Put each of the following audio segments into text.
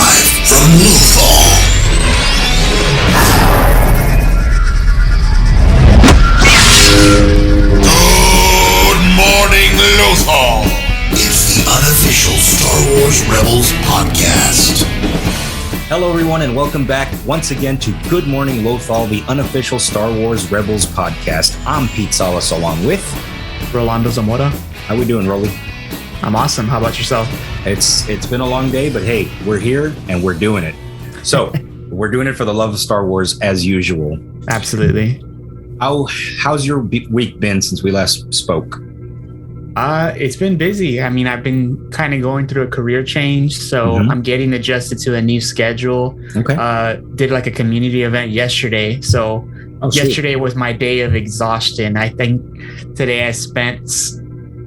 Live from Lothal. Good morning, Lothal. It's the Unofficial Star Wars Rebels podcast. Hello, everyone, and welcome back once again to Good Morning Lothal, the Unofficial Star Wars Rebels podcast. I'm Pete Salas, along with Rolando Zamora. How we doing, Rolly? I'm awesome. How about yourself? It's been a long day, but hey, we're here and we're doing it. So we're doing it for the love of Star Wars as usual. Absolutely. How's your week been since we last spoke? It's been busy. I mean, I've been kind of going through a career change, so I'm getting adjusted to a new schedule. Okay. Did like a community event yesterday. So yesterday was my day of exhaustion. I think today I spent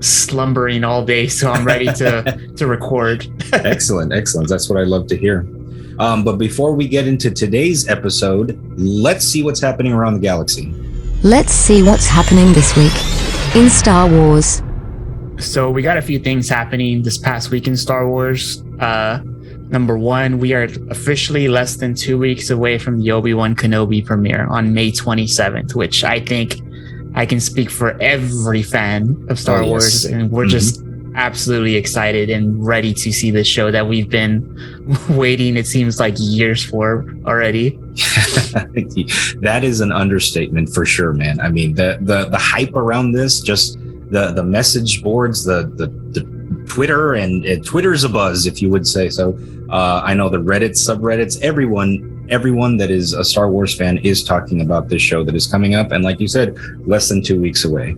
slumbering all day, so I'm ready to record. Excellent. That's what I love to hear. But before we get into today's episode, let's see what's happening around the galaxy. Let's see what's happening this week in Star Wars. So we got a few things happening this past week in Star Wars. Number one, we are officially less than 2 weeks away from the Obi-Wan Kenobi premiere on May 27th, which I think I can speak for every fan of Star Wars. And we're just absolutely excited and ready to see this show that we've been waiting, it seems like, years for already. That is an understatement for sure, man. I mean, the hype around this, just the message boards, the Twitter, and Twitter's a buzz, if you would say so. I know the Reddit, subreddits, everyone that is a Star Wars fan is talking about this show that is coming up, and like you said, less than 2 weeks away.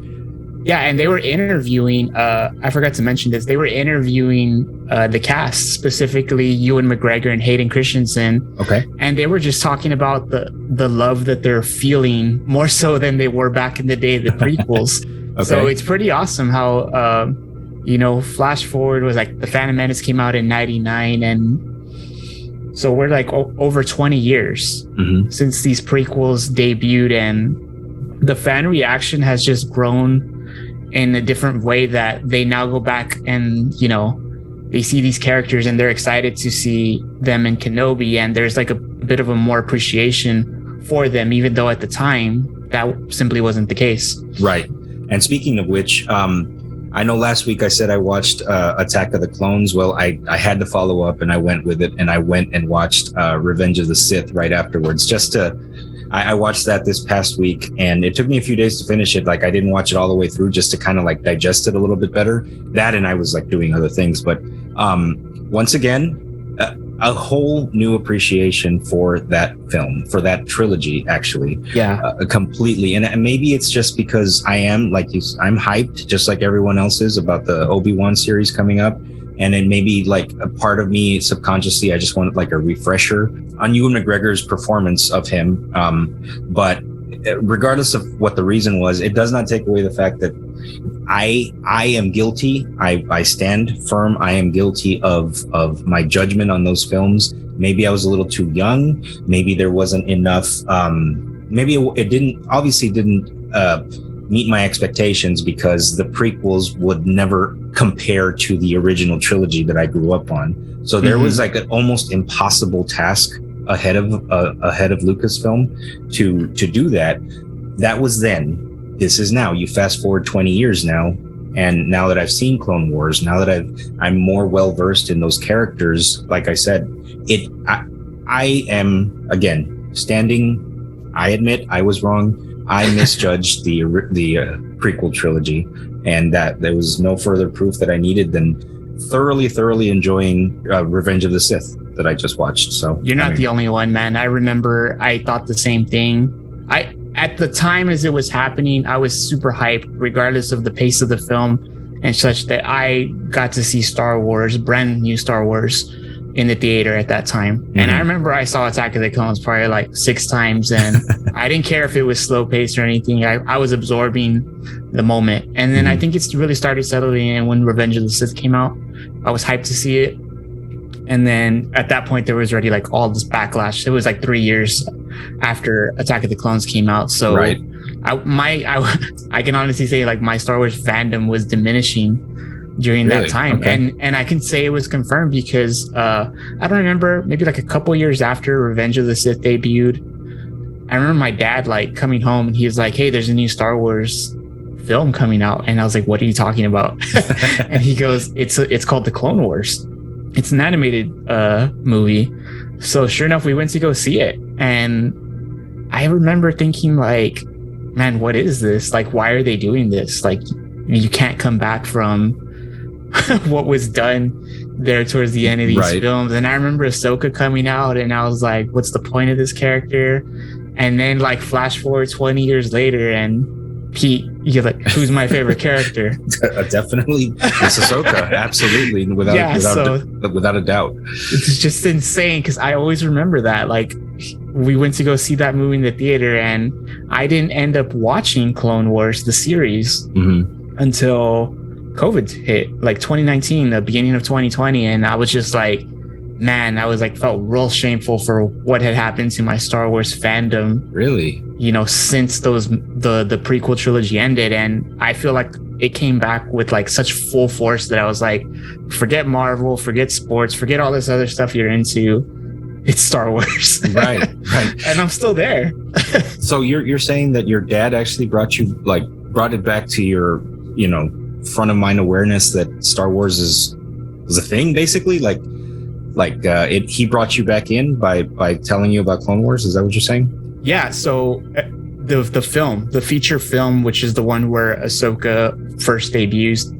Yeah, and they were interviewing, I forgot to mention this, they were interviewing the cast, specifically Ewan McGregor and Hayden Christensen. Okay. And they were just talking about the love that they're feeling, more so than they were back in the day, the prequels. Okay. So it's pretty awesome how, flash forward was like The Phantom Menace came out in 99, and so we're like over 20 years since these prequels debuted, and the fan reaction has just grown in a different way that they now go back and, they see these characters and they're excited to see them in Kenobi, and there's like a bit of a more appreciation for them, even though at the time that simply wasn't the case. Right. And speaking of which, I know last week I said I watched Attack of the Clones. Well, I had to follow up, and I went with it, and I went and watched Revenge of the Sith right afterwards. I watched that this past week, and it took me a few days to finish it. Like, I didn't watch it all the way through, just to kind of like digest it a little bit better. That, and I was like doing other things. But once again, a whole new appreciation for that film, for that trilogy, actually. Yeah. Completely. And maybe it's just because I'm hyped, just like everyone else is, about the Obi-Wan series coming up. And then maybe like a part of me subconsciously, I just wanted like a refresher on Ewan McGregor's performance of him. But regardless of what the reason was, it does not take away the fact that I am guilty. I stand firm. I am guilty of my judgment on those films. Maybe I was a little too young. Maybe there wasn't enough. Maybe it didn't meet my expectations, because the prequels would never compare to the original trilogy that I grew up on. So there was like an almost impossible task ahead of Lucasfilm to do that. That was then. This is now. You fast forward 20 years now, and now that I've seen Clone Wars, now that I'm more well versed in those characters, like I said, I am again standing. I admit I was wrong. I misjudged the prequel trilogy, and that there was no further proof that I needed than thoroughly enjoying Revenge of the Sith that I just watched. So you're not the only one, man. I remember I thought the same thing. At the time as it was happening, I was super hyped, regardless of the pace of the film and such, that I got to see Star Wars, brand new Star Wars, in the theater at that time. And I remember I saw Attack of the Clones probably like 6 times, and I didn't care if it was slow paced or anything. I was absorbing the moment. And then I think it's really started settling in when Revenge of the Sith came out. I was hyped to see it. And then at that point, there was already like all this backlash. It was like 3 years after Attack of the Clones came out. So I can honestly say like my Star Wars fandom was diminishing during Really? that time. Okay. And I can say it was confirmed because I don't remember, maybe like a couple years after Revenge of the Sith debuted, I remember my dad like coming home and he was like, hey, there's a new Star Wars film coming out. And I was like, what are you talking about? And he goes, it's called The Clone Wars. It's an animated movie. So sure enough, we went to go see it. And I remember thinking like, man, what is this? Like, why are they doing this? Like, you can't come back from what was done there towards the end of these films. And I remember Ahsoka coming out and I was like, what's the point of this character? And then like flash forward 20 years later and Pete, you're like, who's my favorite character? Definitely it's Ahsoka. Absolutely. Without a doubt. It's just insane because I always remember that. Like, we went to go see that movie in the theater and I didn't end up watching Clone Wars, the series, until COVID hit, like 2019, the beginning of 2020. And I was just like, man, I was like, felt real shameful for what had happened to my Star Wars fandom. Really? You know, since the prequel trilogy ended. And I feel like it came back with like such full force that I was like, forget Marvel, forget sports, forget all this other stuff you're into. It's Star Wars. Right. And I'm still there. So you're saying that your dad actually brought it back to your, you know, front of mind awareness that Star Wars is a thing, basically? He brought you back in by telling you about Clone Wars. Is that what you're saying? Yeah. So the feature film, which is the one where Ahsoka first debuts,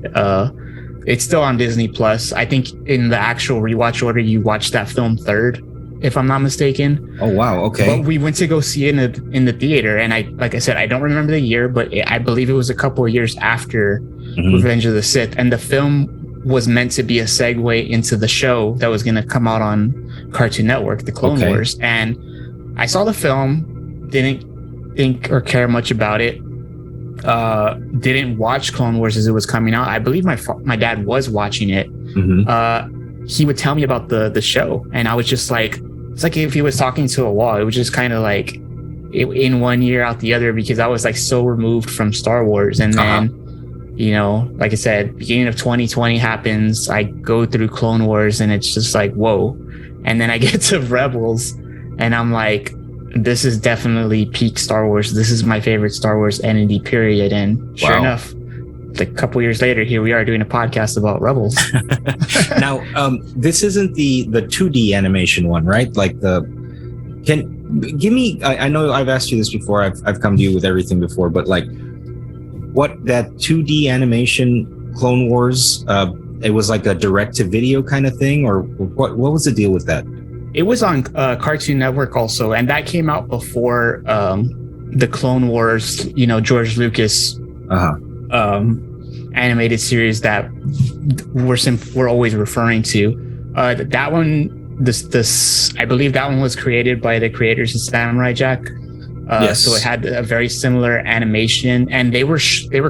it's still on Disney Plus. I think in the actual rewatch order, you watch that film third, if I'm not mistaken. Oh wow, okay. But we went to go see it in the theater, and like I said, I don't remember the year, but I believe it was a couple of years after Revenge of the Sith, and the film was meant to be a segue into the show that was going to come out on Cartoon Network, The Clone Wars. And I saw the film, didn't think or care much about it. Didn't watch Clone Wars as it was coming out. I believe my dad was watching it. He would tell me about the show, and I was just like, it's like if he was talking to a wall. It was just kind of like in one ear out the other, because I was like so removed from Star Wars. And then, you know, like I said, beginning of 2020 happens. I go through Clone Wars, and it's just like, whoa. And then I get to Rebels, and I'm like, this is definitely peak Star Wars. This is my favorite Star Wars entity, period. And sure enough, like a couple years later, here we are doing a podcast about Rebels. Now, this isn't the 2D animation one, right? Like give me, I know I've asked you this before. I've come to you with everything before, but like what that 2D animation Clone Wars, it was like a direct to video kind of thing, or what was the deal with that? It was on Cartoon Network also, and that came out before the Clone Wars, you know, George Lucas animated series that we're always referring to. That one, this I believe that one was created by the creators of Samurai Jack. Yes. So it had a very similar animation, and they were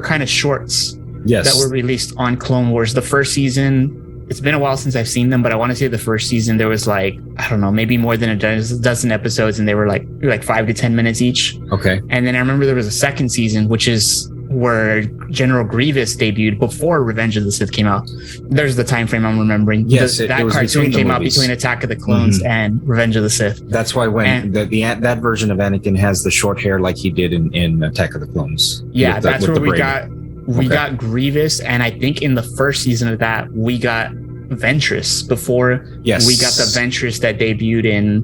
kind of shorts that were released on Clone Wars. The first season, it's been a while since I've seen them, but I want to say the first season there was like, I don't know, maybe more than a dozen episodes, and they were like 5 to 10 minutes each. Okay. And then I remember there was a second season, which is where General Grievous debuted before Revenge of the Sith came out. There's the time frame I'm remembering. Yes, that cartoon came out between Attack of the Clones and Revenge of the Sith. That's why when that version of Anakin has the short hair like he did in Attack of the Clones. Yeah, that's where we got Grievous, and I think in the first season of that we got Ventress before we got the Ventress that debuted in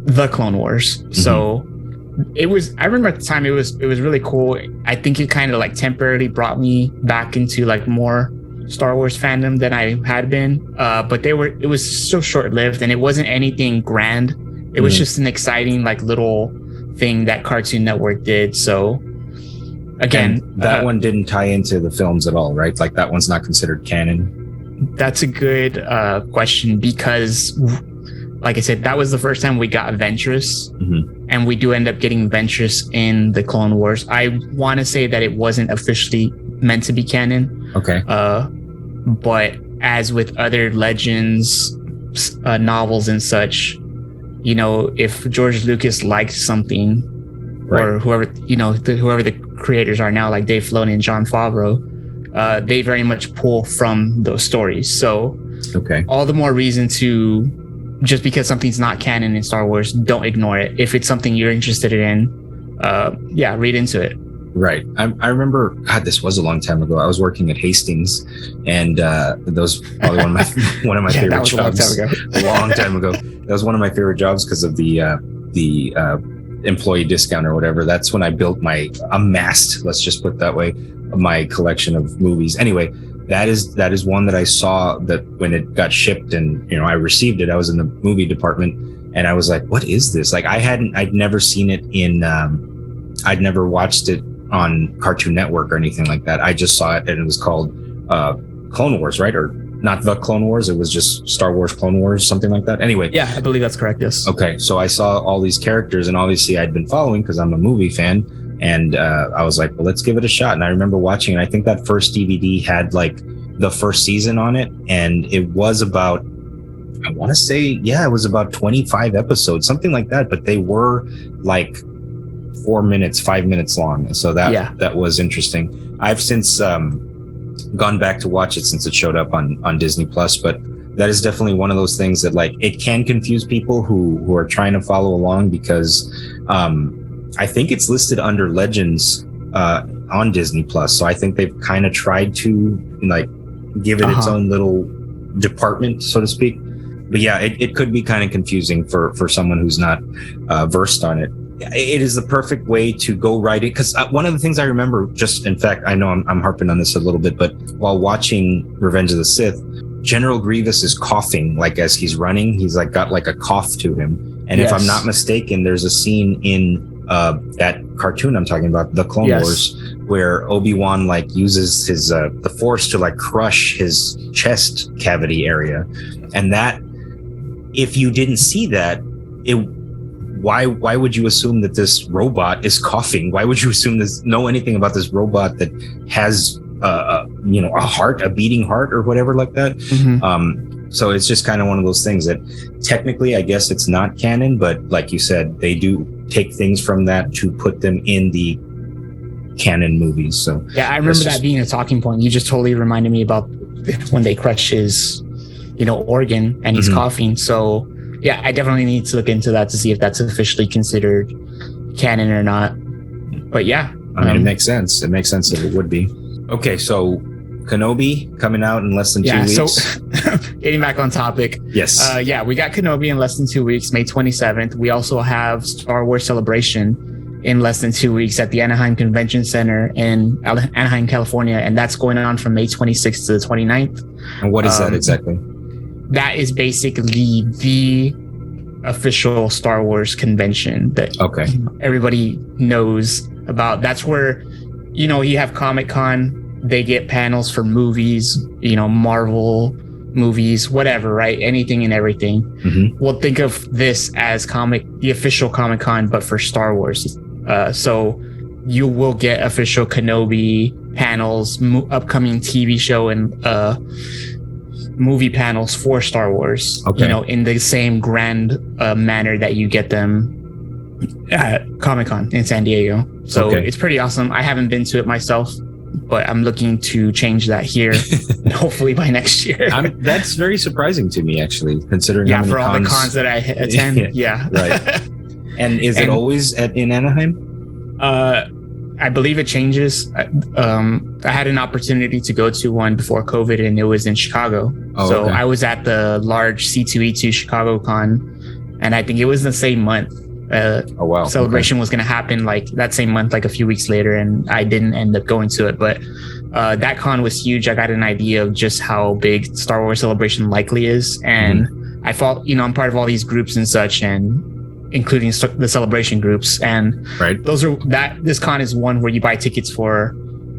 the Clone Wars. So I remember at the time it was really cool. I think it kind of like temporarily brought me back into like more Star Wars fandom than I had been. But it was so short lived, and it wasn't anything grand. It was just an exciting like little thing that Cartoon Network did. So again, and that one didn't tie into the films at all, right? Like that one's not considered canon. That's a good question, because like I said, that was the first time we got Ventress, and we do end up getting Ventress in the Clone Wars. I want to say that it wasn't officially meant to be canon. Okay. But as with other Legends novels and such, you know, if George Lucas liked something, or whoever the creators are now, like Dave Filoni and Jon Favreau, they very much pull from those stories. So Okay. all the more reason to, just because something's not canon in Star Wars, don't ignore it. If it's something you're interested in, read into it. Right. I remember, God, this was a long time ago. I was working at Hastings, and that was probably one of my favorite jobs. A long time ago. That was one of my favorite jobs because of the employee discount or whatever. That's when I built amassed, let's just put it that way, my collection of movies. Anyway, that is one that I saw that when it got shipped and I received it. I was in the movie department, and I was like, "What is this?" Like I'd never seen it in. I'd never watched it on Cartoon Network or anything like that. I just saw it, and it was called Clone Wars, right? Or not the Clone Wars. It was just Star Wars Clone Wars, something like that. Anyway. Yeah, I believe that's correct. Yes. Okay. So I saw all these characters, and obviously I'd been following because I'm a movie fan. And I was like, well, let's give it a shot. And I remember watching it. I think that first DVD had like the first season on it. And it was about, I want to say, it was about 25 episodes, something like that. But they were like 5 minutes long. So that was interesting. I've since gone back to watch it since it showed up on Disney Plus. But that is definitely one of those things that like it can confuse people who are trying to follow along because I think it's listed under Legends on Disney Plus. So I think they've kind of tried to like give it its own little department, so to speak. But yeah, it could be kind of confusing for someone who's not versed on it. It is the perfect way to go right in. Because one of the things I remember, just in fact, I know I'm harping on this a little bit, but while watching Revenge of the Sith, General Grievous is coughing like as he's running. He's like got like a cough to him. And if I'm not mistaken, there's a scene in that cartoon I'm talking about, the Clone Wars, where Obi-Wan like uses his the Force to like crush his chest cavity area, and that if you didn't see that, why would you assume that this robot is coughing? Why would you know anything about this robot that has a heart, a beating heart, or whatever like that? Mm-hmm. So it's just kind of one of those things that technically, I guess it's not canon, but like you said, they do take things from that to put them in the canon movies. So yeah, I remember that being a talking point. You just totally reminded me about when they crush his, organ and he's coughing. So yeah, I definitely need to look into that to see if that's officially considered canon or not. But yeah, I mean, it makes sense. It makes sense that it would be. Okay, so Kenobi coming out in less than 2 weeks. So getting back on topic. Yes. We got Kenobi in less than 2 weeks, May 27th. We also have Star Wars Celebration in less than 2 weeks at the Anaheim Convention Center in Anaheim, California. And that's going on from May 26th to the 29th. And what is that exactly? That is basically the official Star Wars convention that everybody knows about. That's where, you have Comic-Con. They get panels for movies, Marvel movies, whatever, right? Anything and everything. Mm-hmm. We'll think of this as the official Comic-Con, but for Star Wars. So you will get official Kenobi panels, upcoming TV show and movie panels for Star Wars, in the same grand manner that you get them at Comic-Con in San Diego. So it's pretty awesome. I haven't been to it myself, but I'm looking to change that here, hopefully by next year. That's very surprising to me, actually, considering how many for all the cons that I attend. Right. And is it always in Anaheim? I believe it changes. I had an opportunity to go to one before COVID, and it was in Chicago. I was at the large C2E2 Chicago Con, and I think it was the same month. Celebration was going to happen like that same month, like a few weeks later, and I didn't end up going to it. But that con was huge. I got an idea of just how big Star Wars Celebration likely is, and I thought, I'm part of all these groups and such, and including the celebration groups, and this con is one where you buy tickets for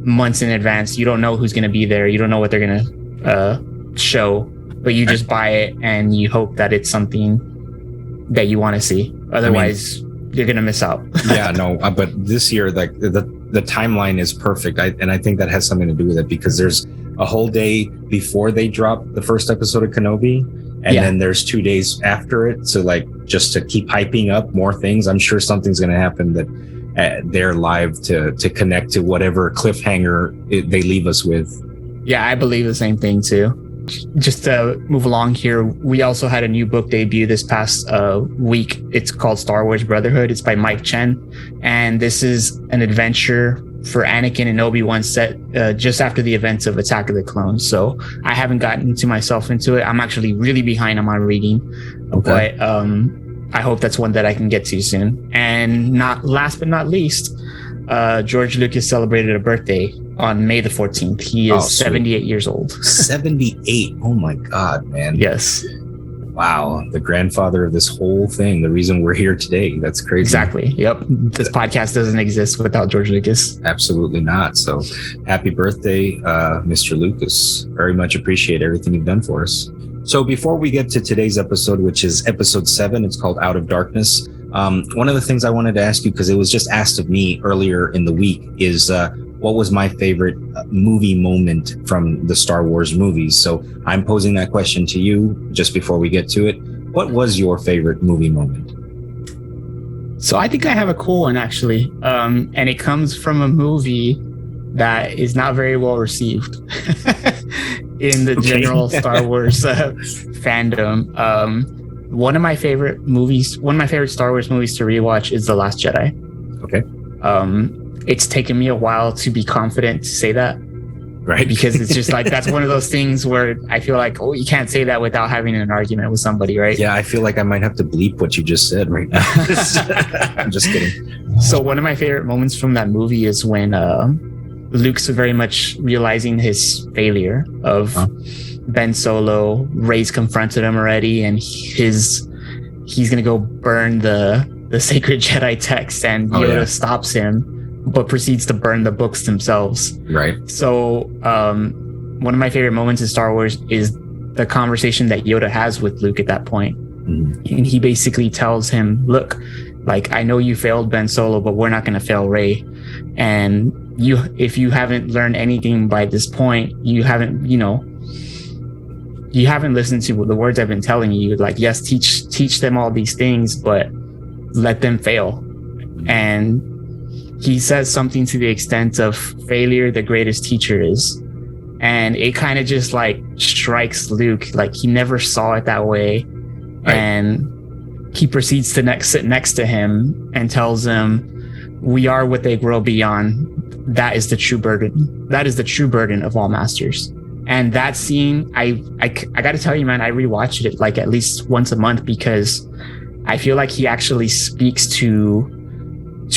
months in advance. You don't know who's going to be there. You don't know what they're going to show, but you just buy it and you hope that it's something that you want to see. Otherwise, you're going to miss out. But this year, like the timeline is perfect. And I think that has something to do with it, because there's a whole day before they drop the first episode of Kenobi. And then there's 2 days after it. So like, just to keep hyping up more things, I'm sure something's going to happen they're live to connect to whatever cliffhanger they leave us with. Yeah, I believe the same thing too. Just to move along here, we also had a new book debut this past week. It's called Star Wars Brotherhood. It's by Mike Chen, and this is an adventure for Anakin and Obi-Wan set just after the events of Attack of the Clones. So I haven't gotten myself into it. I'm actually really behind on my reading, Okay. but I hope that's one that I can get to soon. And not last but not least, George Lucas celebrated a birthday on May the 14th. He is 78 years old. 78. Oh my God, man. Yes. Wow. The grandfather of this whole thing. The reason we're here today. That's crazy. Exactly. Yep. This podcast doesn't exist without George Lucas. Absolutely not. So happy birthday, Mr. Lucas. Very much appreciate everything you've done for us. So before we get to today's episode, which is episode 7, it's called Out of Darkness. One of the things I wanted to ask you, because it was just asked of me earlier in the week, is what was my favorite movie moment from the Star Wars movies? So I'm posing that question to you just before we get to it. What was your favorite movie moment? So I think I have a cool one, actually. And it comes from a movie that is not very well received in the general Star Wars fandom. One of my favorite Star Wars movies to rewatch is The Last Jedi. Okay. It's taken me a while to be confident to say that. Right. Because it's just like, that's one of those things where I feel like, oh, you can't say that without having an argument with somebody, right? Yeah, I feel like I might have to bleep what you just said right now. I'm just kidding. So one of my favorite moments from that movie is when Luke's very much realizing his failure of Ben Solo. Rey's confronted him already, and he's gonna go burn the sacred Jedi text, and Yoda stops him, but proceeds to burn the books themselves. Right. So one of my favorite moments in Star Wars is the conversation that Yoda has with Luke at that point. Mm-hmm. And he basically tells him, look, like, I know you failed Ben Solo, but we're not going to fail Rey. And if you haven't learned anything by this point, you haven't listened to the words I've been telling you. Like, yes, teach them all these things, but let them fail. And he says something to the extent of, failure the greatest teacher is. And it kind of just like strikes Luke, like he never saw it that way. Right. And he proceeds to sit next to him and tells him, we are what they grow beyond. That is the true burden. That is the true burden of all masters. And that scene, I got to tell you, man, I rewatched it like at least once a month, because I feel like he actually speaks to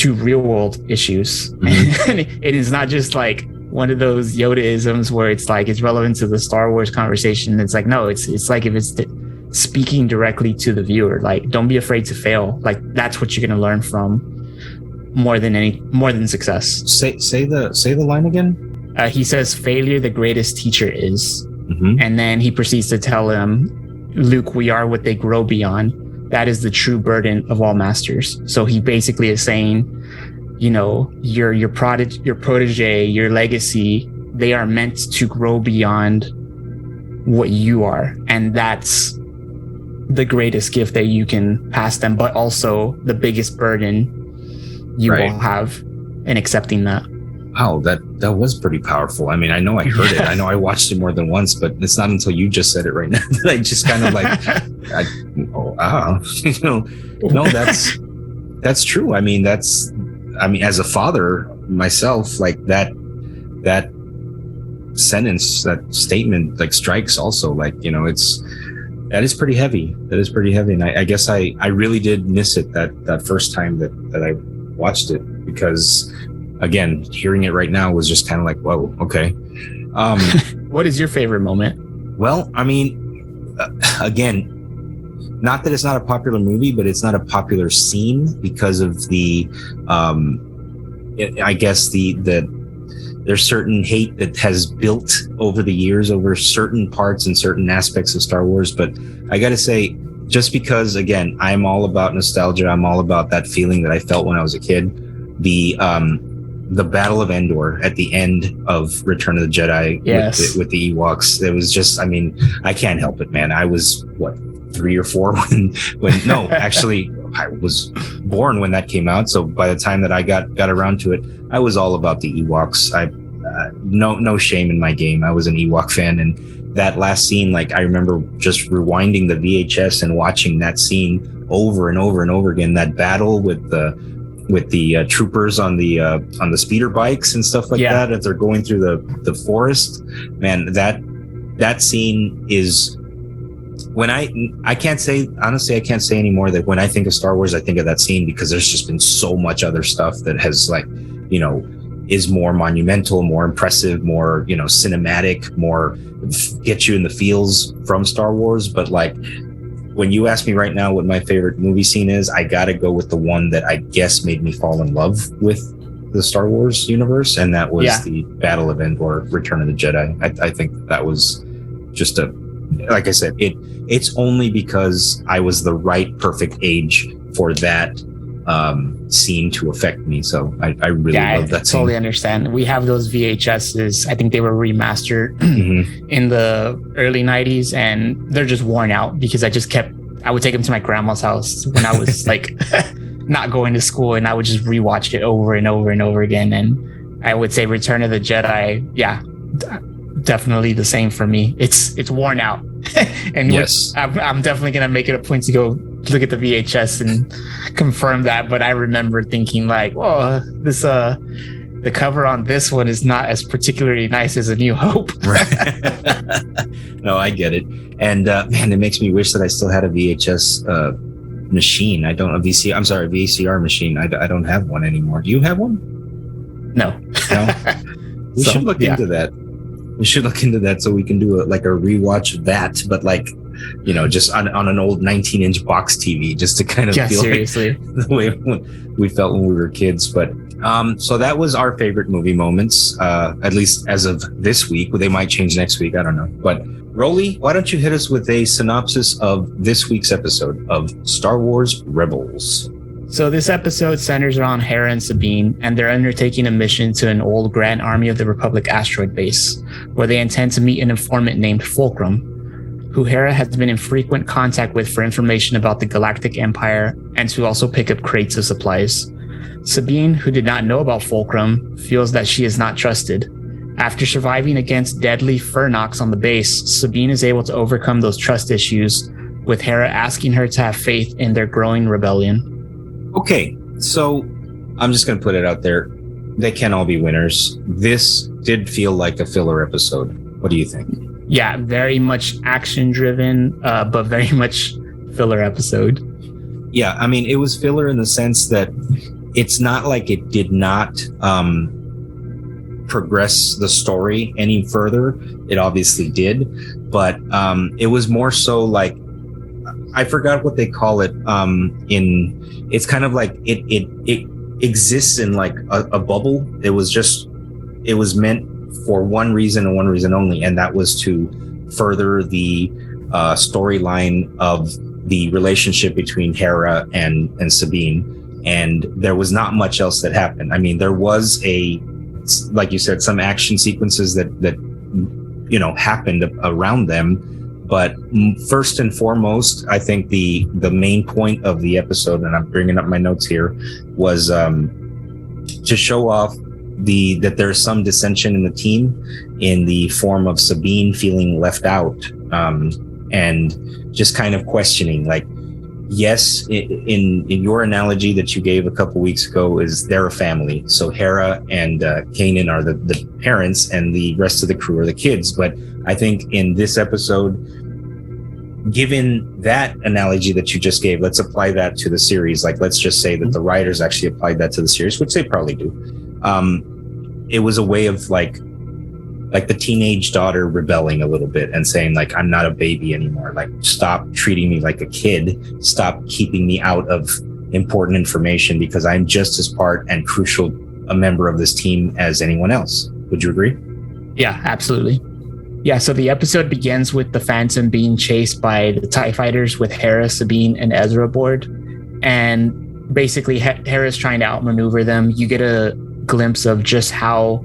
real world issues. Mm-hmm. And it is not just like one of those Yoda-isms where it's like it's relevant to the Star Wars conversation. It's like, no, it's like if it's speaking directly to the viewer, like, don't be afraid to fail. Like, that's what you're going to learn from more than success. Say the line again. He says, failure the greatest teacher is. Mm-hmm. And then he proceeds to tell him, Luke, we are what they grow beyond. That is the true burden of all masters. So he basically is saying, your protege, your legacy, they are meant to grow beyond what you are. And that's the greatest gift that you can pass them, but also the biggest burden you will have in accepting that. Wow, that was pretty powerful. I mean, I know I heard it. I know I watched it more than once, but it's not until you just said it right now that I just kind of no, that's true. I mean, as a father myself, like that sentence, that statement, like strikes also, like, that is pretty heavy. That is pretty heavy. And I guess I really did miss it that first time that I watched it, because again, hearing it right now was just kind of like, whoa, okay. What is your favorite moment? Well, I mean, again, not that it's not a popular movie, but it's not a popular scene because of the, I guess there's certain hate that has built over the years over certain parts and certain aspects of Star Wars. But I got to say, just because, again, I'm all about nostalgia, I'm all about that feeling that I felt when I was a kid. The Battle of Endor at the end of Return of the Jedi, yes, with the Ewoks, it was just, I mean, I can't help it, man. I was 3 or 4 when no, actually I was born when that came out. So by the time that I got around to it, I was all about the Ewoks. No shame in my game. I was an Ewok fan, and that last scene, like I remember just rewinding the VHS and watching that scene over and over and over again. That battle with the troopers on the speeder bikes and stuff like that as they're going through the forest. Man, that scene is, when I can't say anymore that when I think of Star Wars, I think of that scene, because there's just been so much other stuff that has, like, you know, is more monumental, more impressive, more, you know, cinematic, more get you in the feels from Star Wars. But like, when you ask me right now what my favorite movie scene is, I gotta go with the one that I guess made me fall in love with the Star Wars universe, and that was the Battle of Endor, Return of the Jedi. I think that was just like I said, it's only because I was the right perfect age for that scene to affect me. So I really love that scene. Totally understand. We have those VHSs. I think they were remastered in the early 90s, and they're just worn out because I would take them to my grandma's house when I was like not going to school, and I would just rewatch it over and over and over again. And I would say Return of the Jedi, definitely the same for me. It's worn out. And yes, I'm definitely gonna make it a point to go look at the VHS and confirm that. But I remember thinking like, oh, this the cover on this one is not as particularly nice as A New Hope. No, I get it. And man, it makes me wish that I still had a VHS machine. I don't, a VCR machine. I don't have one anymore. Do you have one? No. We should look into that. We should look into that so we can do a rewatch of that, but like, you know, just on an old 19-inch box TV, just to kind of feel seriously like the way we felt when we were kids. But so that was our favorite movie moments, at least as of this week. They might change next week, I don't know. But Rolly, why don't you hit us with a synopsis of this week's episode of Star Wars Rebels? So this episode centers around Hera and Sabine, and they're undertaking a mission to an old Grand Army of the Republic asteroid base, where they intend to meet an informant named Fulcrum, who Hera has been in frequent contact with for information about the Galactic Empire and to also pick up crates of supplies. Sabine, who did not know about Fulcrum, feels that she is not trusted. After surviving against deadly Fernox on the base, Sabine is able to overcome those trust issues, with Hera asking her to have faith in their growing rebellion. Okay, so I'm just going to put it out there. They can't all be winners. This did feel like a filler episode. What do you think? Yeah, very much action-driven, but very much filler episode. Yeah, I mean, it was filler in the sense that it's not like it did not progress the story any further. It obviously did, but it was more so like, I forgot what they call it. It's kind of like it exists in like a bubble. It was meant for one reason and one reason only, and that was to further the storyline of the relationship between Hera and Sabine. And there was not much else that happened. I mean, there was like you said, some action sequences that you know happened around them. But first and foremost, I think the main point of the episode, and I'm bringing up my notes here, was to show off that there's some dissension in the team in the form of Sabine feeling left out, and just kind of questioning, like, yes, in your analogy that you gave a couple weeks ago, is they're a family. So Hera and Kanan are the parents, and the rest of the crew are the kids. But I think in this episode, given that analogy that you just gave, let's apply that to the series. Like, let's just say that the writers actually applied that to the series, which they probably do. It was a way of like the teenage daughter rebelling a little bit and saying, like, I'm not a baby anymore. Like, stop treating me like a kid. Stop keeping me out of important information, because I'm just as part and crucial a member of this team as anyone else. Would you agree? Yeah, absolutely. Yeah, so the episode begins with the Phantom being chased by the TIE fighters with Hera, Sabine, and Ezra aboard. And basically, Hera's trying to outmaneuver them. You get a glimpse of just how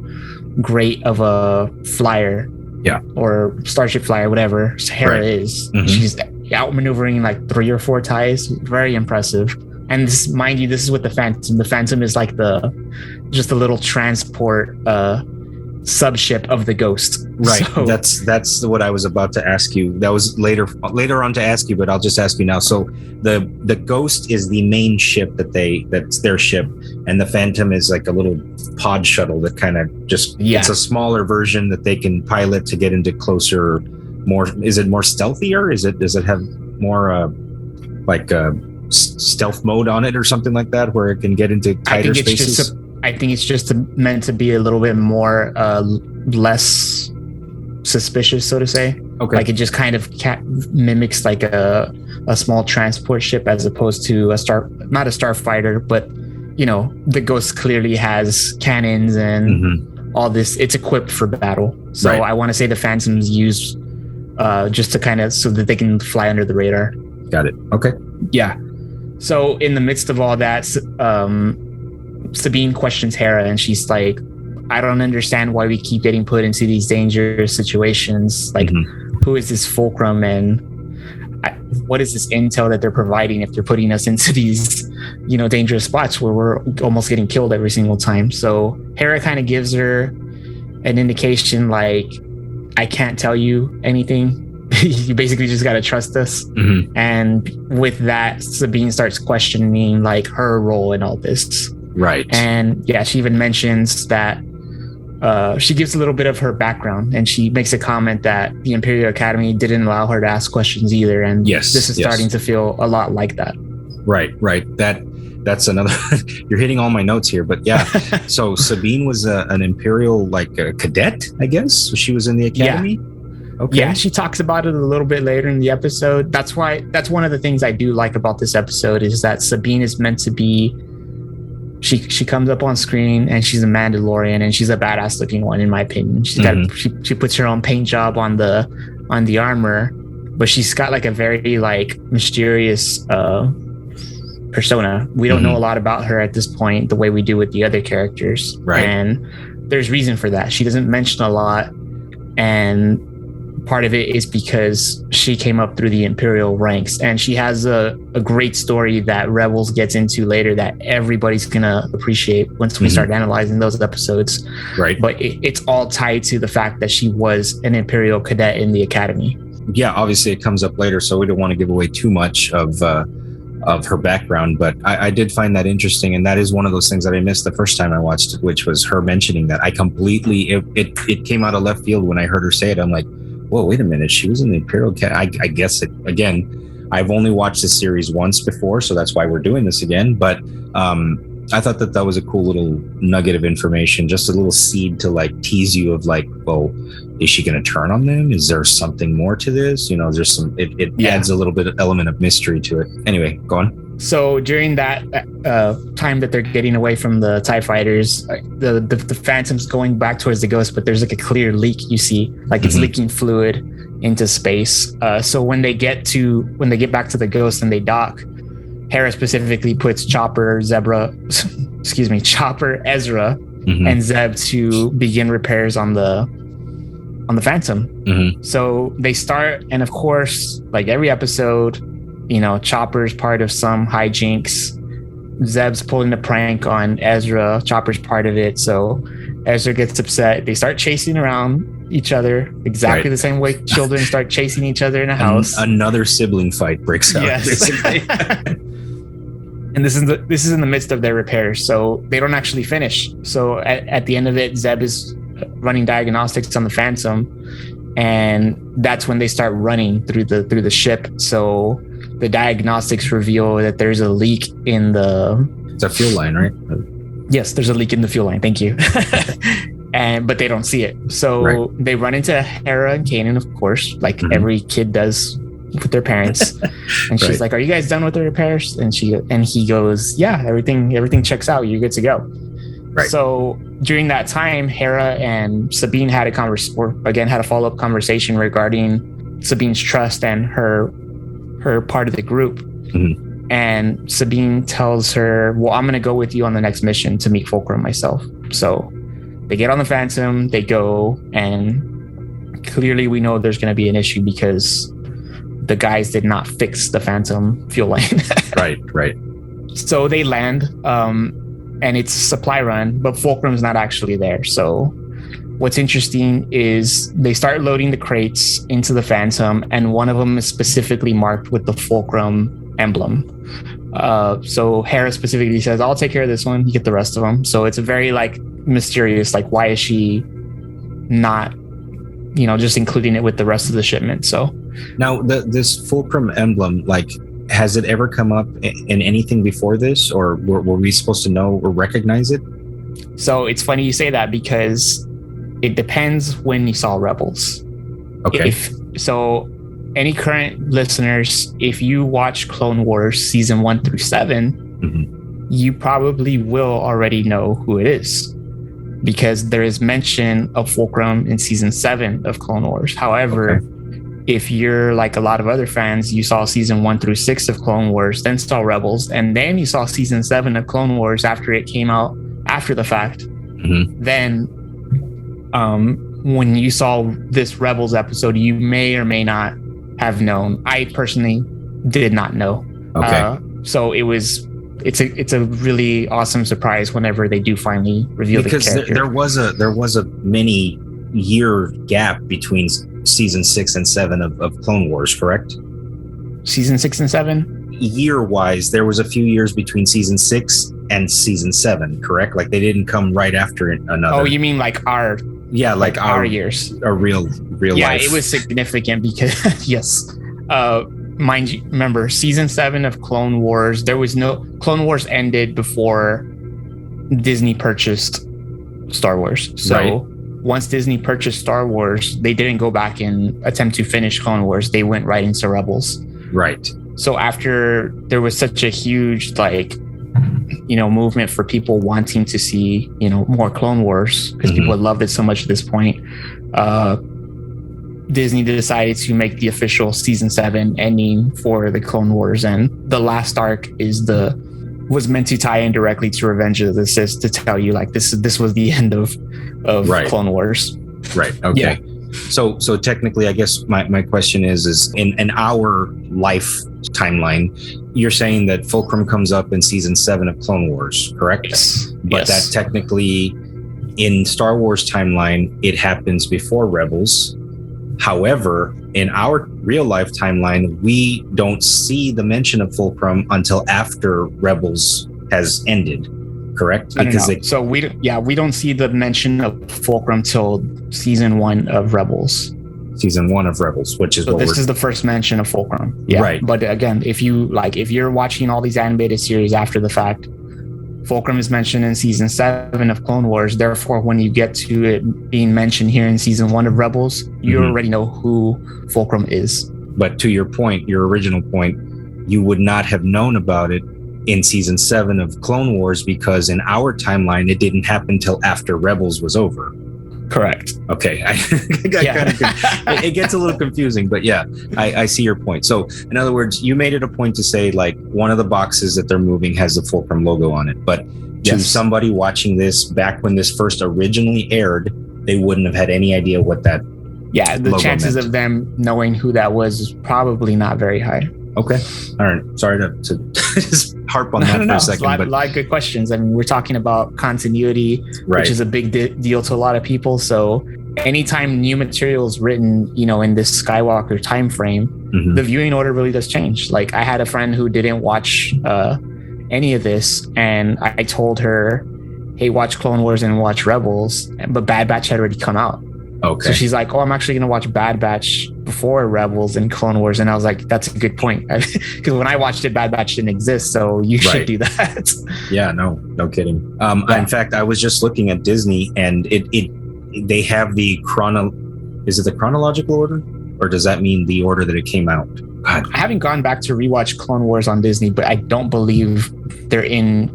great of a flyer, or starship flyer, whatever Hera is. Mm-hmm. She's outmaneuvering like 3 or 4 TIEs. Very impressive. And this, mind you, this is with the Phantom. The Phantom is like just a little transport subship of the Ghost. Right. So, that's what I was about to ask you. That was later on to ask you, but I'll just ask you now. So the Ghost is the main ship that's their ship, and the Phantom is like a little pod shuttle that kind of just it's a smaller version that they can pilot to get into closer. More, is it more stealthier? Does it have more stealth mode on it or something like that, where it can get into tighter spaces? I think it's just meant to be a little bit more less suspicious, so to say. Okay. Like it just kind of mimics like a small transport ship as opposed to not a starfighter, but the Ghost clearly has cannons and all this. It's equipped for battle. So I want to say the Phantom's used just to kind of so that they can fly under the radar. Got it. Okay. Yeah. So in the midst of all that, Sabine questions Hera, and she's like, I don't understand why we keep getting put into these dangerous situations. Like, who is this Fulcrum, and what is this intel that they're providing if they're putting us into these, dangerous spots where we're almost getting killed every single time? So Hera kind of gives her an indication like, I can't tell you anything. You basically just got to trust us. And with that, Sabine starts questioning like her role in all this. Right. And yeah, she even mentions that she gives a little bit of her background, and she makes a comment that the Imperial Academy didn't allow her to ask questions either. And this is starting to feel a lot like that. Right. That's another, you're hitting all my notes here, but yeah. So Sabine was an Imperial, like a cadet, I guess. So she was in the Academy. Yeah. Okay. Yeah, she talks about it a little bit later in the episode. That's one of the things I do like about this episode is that Sabine is meant to be, she comes up on screen and she's a Mandalorian, and she's a badass looking one in my opinion. She's got she puts her own paint job on the armor, but she's got like a very like mysterious persona. We don't know a lot about her at this point the way we do with the other characters. Right. And there's reason for that. She doesn't mention a lot, and part of it is because she came up through the Imperial ranks, and she has a great story that Rebels gets into later that everybody's gonna appreciate once we start analyzing those episodes. Right. But it's all tied to the fact that she was an Imperial cadet in the Academy. Yeah, obviously it comes up later, so we don't want to give away too much of her background, but I did find that interesting, and that is one of those things that I missed the first time I watched it, which was her mentioning that. I completely it came out of left field when I heard her say it. I'm like, whoa, wait a minute, she was in the Imperial Academy. I guess it, again, I've only watched this series once before, so that's why we're doing this again, but I thought that was a cool little nugget of information, just a little seed to like tease you of like, well, is she going to turn on them? Is there something more to this? There's some, it adds a little bit of element of mystery to it. Anyway, go on. So during that time that they're getting away from the TIE fighters, the Phantom's going back towards the Ghost, but there's like a clear leak, you see, like it's leaking fluid into space. So when they get back to the Ghost and they dock, Hera specifically puts Chopper, Ezra, and Zeb to begin repairs on the Phantom. So they start, and of course, like every episode, Chopper's part of some hijinks. Zeb's pulling a prank on Ezra. Chopper's part of it. So Ezra gets upset. They start chasing around each other exactly the same way children start chasing each other in a house. Another sibling fight breaks out. Yes. And this is in the midst of their repairs, so they don't actually finish. So at the end of it, Zeb is running diagnostics on the Phantom, and that's when they start running through the ship. So the diagnostics reveal that there's a leak in it's a fuel line, right? Yes, there's a leak in the fuel line. Thank you. But they don't see it. So they run into Hera and Kanan, of course, like every kid does with their parents. And she's like, "Are you guys done with the repairs?" And he goes, "Yeah, everything checks out. You're good to go." Right. So during that time, Hera and Sabine had a follow-up conversation regarding Sabine's trust and her part of the group. And Sabine tells her, "Well, I'm going to go with you on the next mission to meet Fulcrum myself." So they get on the Phantom, they go, and clearly we know there's going to be an issue because the guys did not fix the Phantom fuel line. Right. So they land, and it's a supply run, but Fulcrum's not actually there. So what's interesting is they start loading the crates into the Phantom, and one of them is specifically marked with the Fulcrum Emblem. So Hera specifically says, I'll take care of this one, you get the rest of them. So it's a very like mysterious, like why is she not, just including it with the rest of the shipment? So now this Fulcrum Emblem, like, has it ever come up in anything before this, or were we supposed to know or recognize it? So it's funny you say that, because it depends when you saw Rebels. Okay. So any current listeners, if you watch Clone Wars season 1 through 7, you probably will already know who it is, because there is mention of Fulcrum in season 7 of Clone Wars. However, if you're like a lot of other fans, you saw season 1 through 6 of Clone Wars, then saw Rebels, and then you saw season 7 of Clone Wars after it came out after the fact. Then when you saw this Rebels episode, you may or may not have known. I personally did not know. So it's a really awesome surprise whenever they do finally reveal the character. Because there was a many year gap between season 6 and 7 of Clone Wars, correct? Season 6 and 7? Year wise, there was a few years between season 6 and season 7, correct? Like they didn't come right after another. Oh, you mean like our years? Our real life. Yeah, it was significant because yes. Mind you, remember season 7 of Clone Wars, Clone Wars ended before Disney purchased Star Wars. So once Disney purchased Star Wars, they didn't go back and attempt to finish Clone Wars. They went right into Rebels. Right. So after there was such a huge movement for people wanting to see, more Clone Wars, because people had loved it so much at this point, Disney decided to make the official season 7 ending for the Clone Wars, and the last arc was meant to tie in directly to Revenge of the Sith, to tell you like this was the end of Clone Wars. Right. Okay. Yeah. So technically, I guess my question is in our life timeline, you're saying that Fulcrum comes up in season 7 of Clone Wars, correct? Yes. But that technically, in Star Wars timeline, it happens before Rebels. However, in our real life timeline, we don't see the mention of Fulcrum until after Rebels has ended, correct? So we don't see the mention of Fulcrum till season 1 of Rebels. Season 1 of Rebels, which is this is the first mention of Fulcrum. Yeah. Right. But again, if you're watching all these animated series after the fact, Fulcrum is mentioned in season 7 of Clone Wars. Therefore, when you get to it being mentioned here in season 1 of Rebels, you already know who Fulcrum is. But to your point, your original point, you would not have known about it in season 7 of Clone Wars, because in our timeline, it didn't happen till after Rebels was over. Correct. Okay. It gets a little confusing, but yeah, I see your point. So in other words, you made it a point to say like one of the boxes that they're moving has the Fulcrum logo on it, but to somebody watching this back when this first originally aired, they wouldn't have had any idea what that the chances meant of them knowing who that was is probably not very high. Okay. All right. Sorry to just harp on that for a second. A lot of good questions. I mean, we're talking about continuity, which is a big deal to a lot of people. So anytime new material is written, in this Skywalker time frame, the viewing order really does change. Like I had a friend who didn't watch any of this, and I told her, hey, watch Clone Wars and watch Rebels, but Bad Batch had already come out. Okay. So she's like, oh, I'm actually going to watch Bad Batch before Rebels and Clone Wars. And I was like, that's a good point. Because when I watched it, Bad Batch didn't exist. So you should do that. Yeah, no kidding. In fact, I was just looking at Disney, and they have is it the chronological order? Or does that mean the order that it came out? God. I haven't gone back to rewatch Clone Wars on Disney, but I don't believe they're in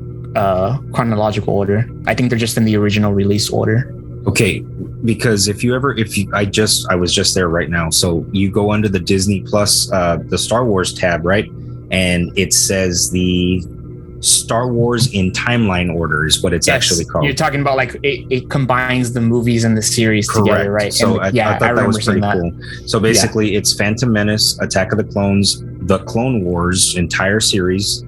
chronological order. I think they're just in the original release order. Okay, because I was just there right now. So you go under the Disney Plus, the Star Wars tab, right? And it says the Star Wars in timeline order is what it's actually called. You're talking about like it combines the movies and the series together, right? So I thought that was pretty cool. So basically it's Phantom Menace, Attack of the Clones, the Clone Wars entire series,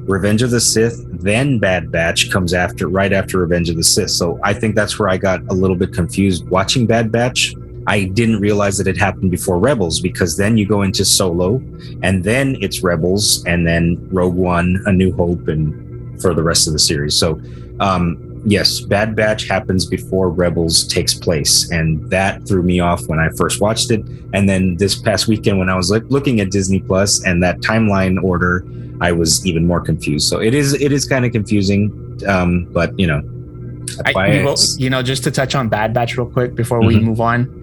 Revenge of the Sith, then Bad Batch comes right after Revenge of the Sith. So I think that's where I got a little bit confused watching Bad Batch. I didn't realize that it happened before Rebels, because then you go into Solo, and then it's Rebels, and then Rogue One, A New Hope, and for the rest of the series. So yes, Bad Batch happens before Rebels takes place, and that threw me off when I first watched it. And then this past weekend when I was looking at Disney Plus and that timeline order, I was even more confused. So it is kind of confusing, but just to touch on Bad Batch real quick before we move on.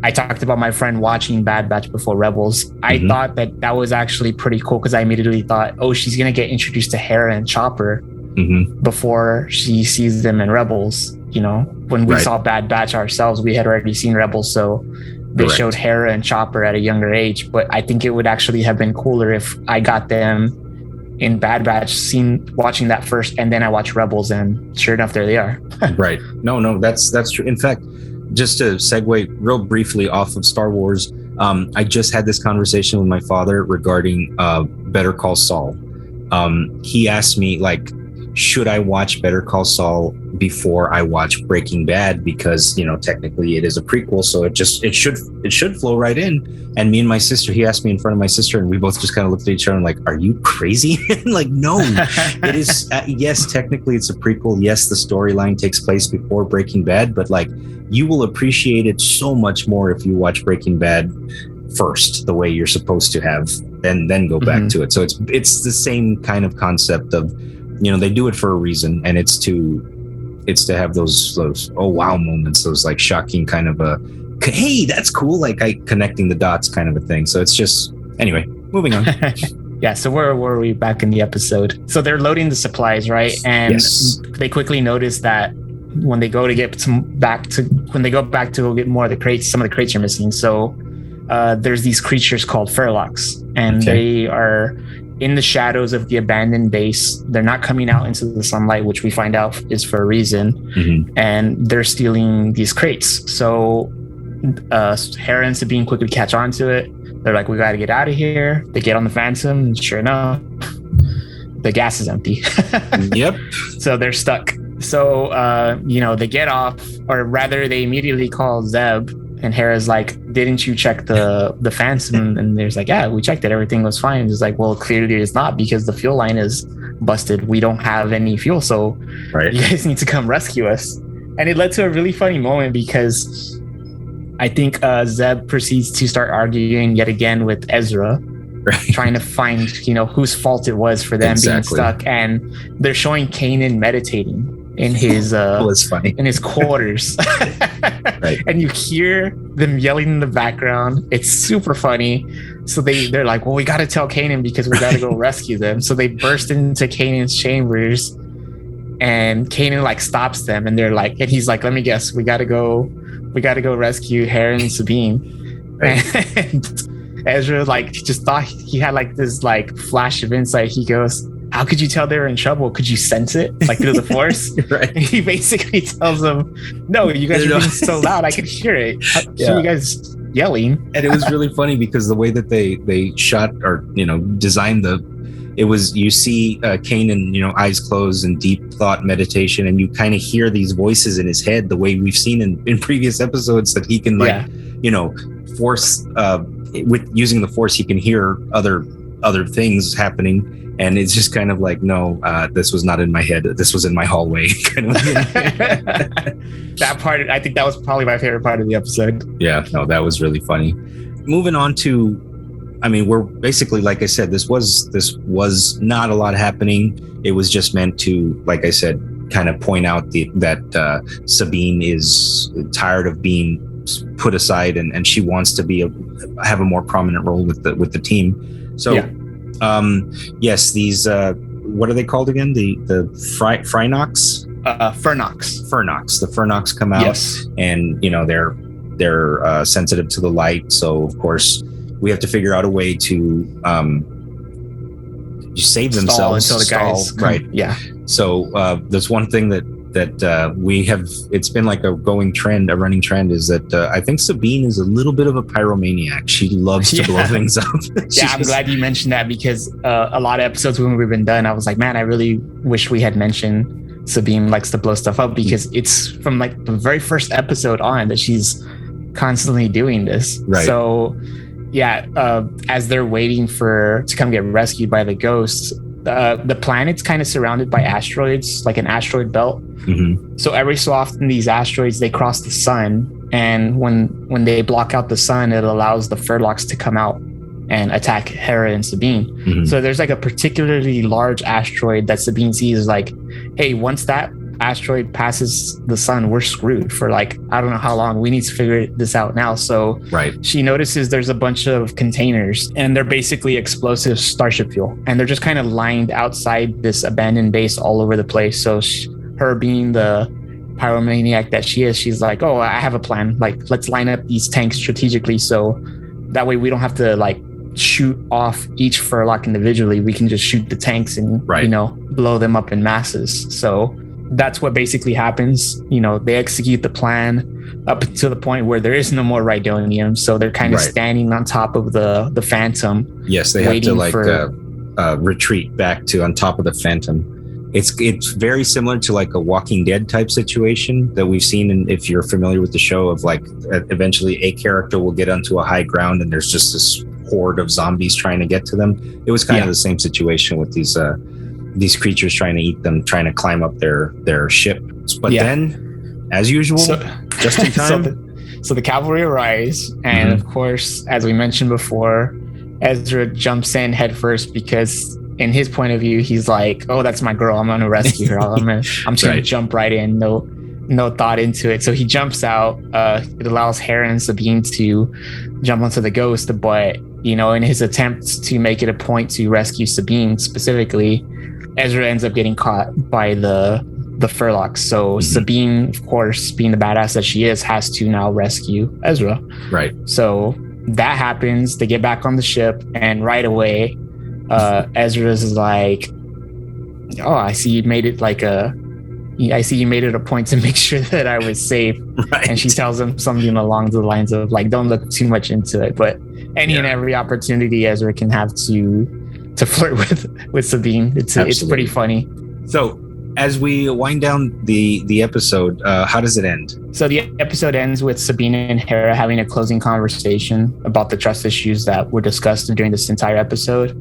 I talked about my friend watching Bad Batch before Rebels. I thought that was actually pretty cool, because I immediately thought, oh, she's going to get introduced to Hera and Chopper before she sees them in Rebels. When we saw Bad Batch ourselves, we had already seen Rebels, so they showed Hera and Chopper at a younger age. But I think it would actually have been cooler if I got them in Bad Batch, watching that first, and then I watched Rebels, and sure enough, there they are. Right. No, that's true. In fact, just to segue real briefly off of Star Wars, I just had this conversation with my father regarding Better Call Saul. He asked me, should I watch Better Call Saul before I watch Breaking Bad? Because, technically it is a prequel, so it should flow right in. And me and my sister, he asked me in front of my sister, and we both just kind of looked at each other and are you crazy? No, it is. Yes, technically it's a prequel. Yes, the storyline takes place before Breaking Bad, but you will appreciate it so much more if you watch Breaking Bad first, the way you're supposed to have, and then go back to it. So it's the same kind of concept of, they do it for a reason, and it's to have those oh wow moments, those shocking kind of hey, that's cool, connecting the dots kind of a thing. So it's just, anyway, moving on. Yeah, so where were we back in the episode? So they're loading the supplies, right? And they quickly notice that when they go back to go get more of the crates, some of the crates are missing. So there's these creatures called Furlocks, and they are in the shadows of the abandoned base. They're not coming out into the sunlight, which we find out is for a reason. And they're stealing these crates. So Hera and Sabine quickly catch on to it. They're like, we got to get out of here. They get on the Phantom, and sure enough, the gas is empty. Yep. So they're stuck. So, they get off, or rather they immediately call Zeb, and Hera's like, didn't you check the Phantom? And there's like, yeah, we checked it. Everything was fine. It's like, well, clearly it's not, because the fuel line is busted. We don't have any fuel. So you guys need to come rescue us. And it led to a really funny moment, because I think Zeb proceeds to start arguing yet again with Ezra, trying to find, whose fault it was for them being stuck. And they're showing Kanan meditating in his in his quarters. And you hear them yelling in the background. It's super funny. So they're like, well, we got to tell Kanan, because we got to go rescue them. So they burst into Kanan's chambers, and Kanan stops them, and they're like, and he's like, let me guess, we got to go rescue Hera and Sabine. And Ezra just thought he had this flash of insight. He goes, how could you tell they were in trouble? Could you sense it through the Force? And he basically tells them, no, you guys are being so loud, I could hear it. You guys yelling. And it was really funny, because the way that they shot, or designed it was, you see Kanan, eyes closed and deep thought meditation, and you kind of hear these voices in his head, the way we've seen in previous episodes, that he can Force with using the Force, he can hear other things happening. And it's just kind of no, this was not in my head. This was in my hallway. Kind of. That part, I think that was probably my favorite part of the episode. Yeah, no, that was really funny. Moving on to, we're basically, like I said, this was not a lot happening. It was just meant to, like I said, kind of point out that Sabine is tired of being put aside, and she wants to have a more prominent role with the team. So. Yeah. Yes, these what are they called again? The Phrynox? Furnox. The Furnox come out, and they're sensitive to the light. So of course we have to figure out a way to save themselves until the guys come. Right. Yeah. So there's one thing that that it's been like a running trend is that I think Sabine is a little bit of a pyromaniac. She loves to blow things up. I'm glad you mentioned that, because a lot of episodes when we've been done, I was like, man, I really wish we had mentioned Sabine likes to blow stuff up, because it's from like the very first episode on that she's constantly doing this. Right. So yeah, as they're waiting to come get rescued by the ghosts, the planet's kind of surrounded by asteroids, like an asteroid belt. Mm-hmm. So every so often these asteroids, they cross the sun, and when they block out the sun, it allows the Furlocks to come out and attack Hera and Sabine. Mm-hmm. So there's like a particularly large asteroid that Sabine sees, is like, hey, once that asteroid passes the sun, we're screwed for like, I don't know how long. We need to figure this out now. So she notices there's a bunch of containers, and they're basically explosive starship fuel, and they're just kind of lined outside this abandoned base all over the place. So her being the pyromaniac that she is, she's like, oh, I have a plan. Like, let's line up these tanks strategically, so that way we don't have to like shoot off each Furlock individually. We can just shoot the tanks and blow them up in masses. So that's what basically happens. They execute the plan up to the point where there is no more Rhydonium. So they're kind of standing on top of the Phantom. Yes, they have to retreat back to on top of the Phantom. It's very similar to like a Walking Dead type situation that we've seen. And if you're familiar with the show, of like eventually a character will get onto a high ground and there's just this horde of zombies trying to get to them. It was kind of the same situation with these creatures trying to eat them, trying to climb up their ship. But then, as usual, just in time. So the cavalry arrives, and of course, as we mentioned before, Ezra jumps in head first, because in his point of view, he's like, oh, that's my girl, I'm gonna rescue her. I'm just gonna jump right in, no thought into it. So he jumps out. It allows Hera and Sabine to jump onto the ghost, but in his attempts to make it a point to rescue Sabine specifically, Ezra ends up getting caught by the Furlocks. So Sabine, of course, being the badass that she is, has to now rescue Ezra. Right. So that happens. They get back on the ship, and right away, Ezra's like, "Oh, I see you made it a point to make sure that I was safe." Right. And she tells him something along the lines of like, "Don't look too much into it." But any and every opportunity Ezra can have to flirt with Sabine, it's pretty funny. So as we wind down the episode, how does it end? So the episode ends with Sabine and Hera having a closing conversation about the trust issues that were discussed during this entire episode.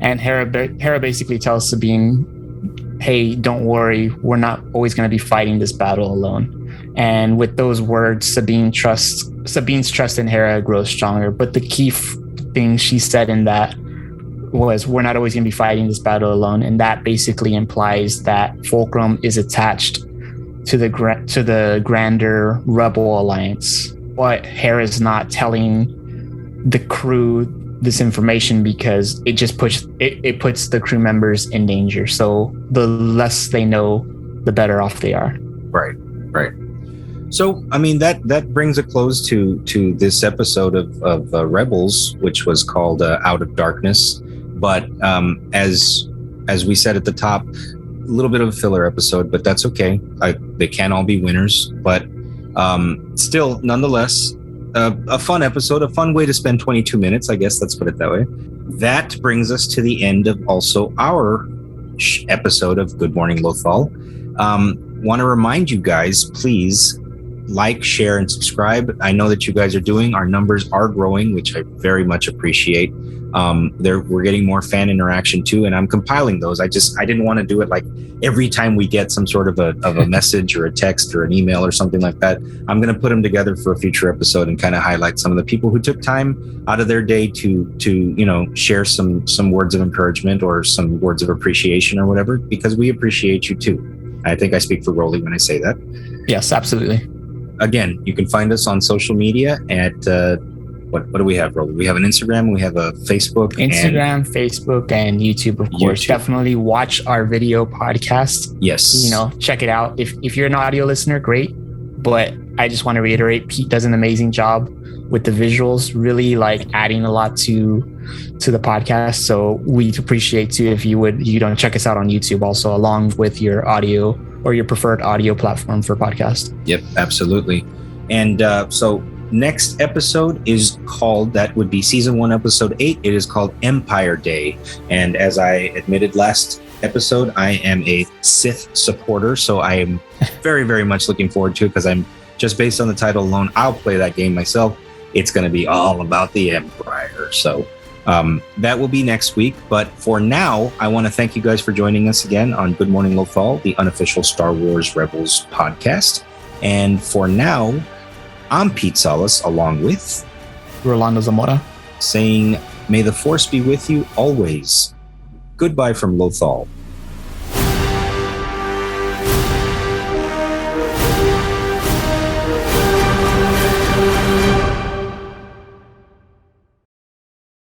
And Hera basically tells Sabine, hey, don't worry, we're not always going to be fighting this battle alone. And with those words, Sabine's trust in Hera grows stronger. But the key thing she said in that was, we're not always going to be fighting this battle alone. And that basically implies that Fulcrum is attached to the grander Rebel Alliance. But Hera's not telling the crew this information because it just puts the crew members in danger. So the less they know, the better off they are. Right. So, I mean, that brings a close to this episode of Rebels, which was called Out of Darkness. But as we said at the top, a little bit of a filler episode, but that's okay. They can't all be winners. But still, nonetheless, a fun episode, a fun way to spend 22 minutes, I guess. Let's put it that way. That brings us to the end of also our episode of Good Morning Lothal. Want to remind you guys, please like, share, and subscribe. I know that you guys are doing. Our numbers are growing, which I very much appreciate. We're getting more fan interaction too, and I'm compiling those. I didn't want to do it like every time we get some sort of a message or a text or an email or something like that. I'm going to put them together for a future episode and kind of highlight some of the people who took time out of their day to share some words of encouragement or some words of appreciation or whatever, because we appreciate you too. I think I speak for Rolly when I say that. Yes, absolutely. Again, you can find us on social media at what do we have, Rolly? We have an Instagram, we have a Facebook. Facebook, and YouTube, of course. Definitely watch our video podcast. Yes. Check it out. If you're an audio listener, great. But I just want to reiterate, Pete does an amazing job with the visuals, really like adding a lot to the podcast. So we'd appreciate too if you would, check us out on YouTube also, along with your audio or your preferred audio platform for podcast. Yep, absolutely. And so next episode is called, that would be season 1, episode 8. It is called Empire Day. And as I admitted last episode, I am a Sith supporter. So I am very, very much looking forward to it, because I'm just based on the title alone, I'll play that game myself. It's going to be all about the Empire. So that will be next week. But for now, I want to thank you guys for joining us again on Good Morning Lothal, the unofficial Star Wars Rebels podcast. And for now, I'm Pete Salas, along with Rolando Zamora, saying, may the Force be with you always. Goodbye from Lothal.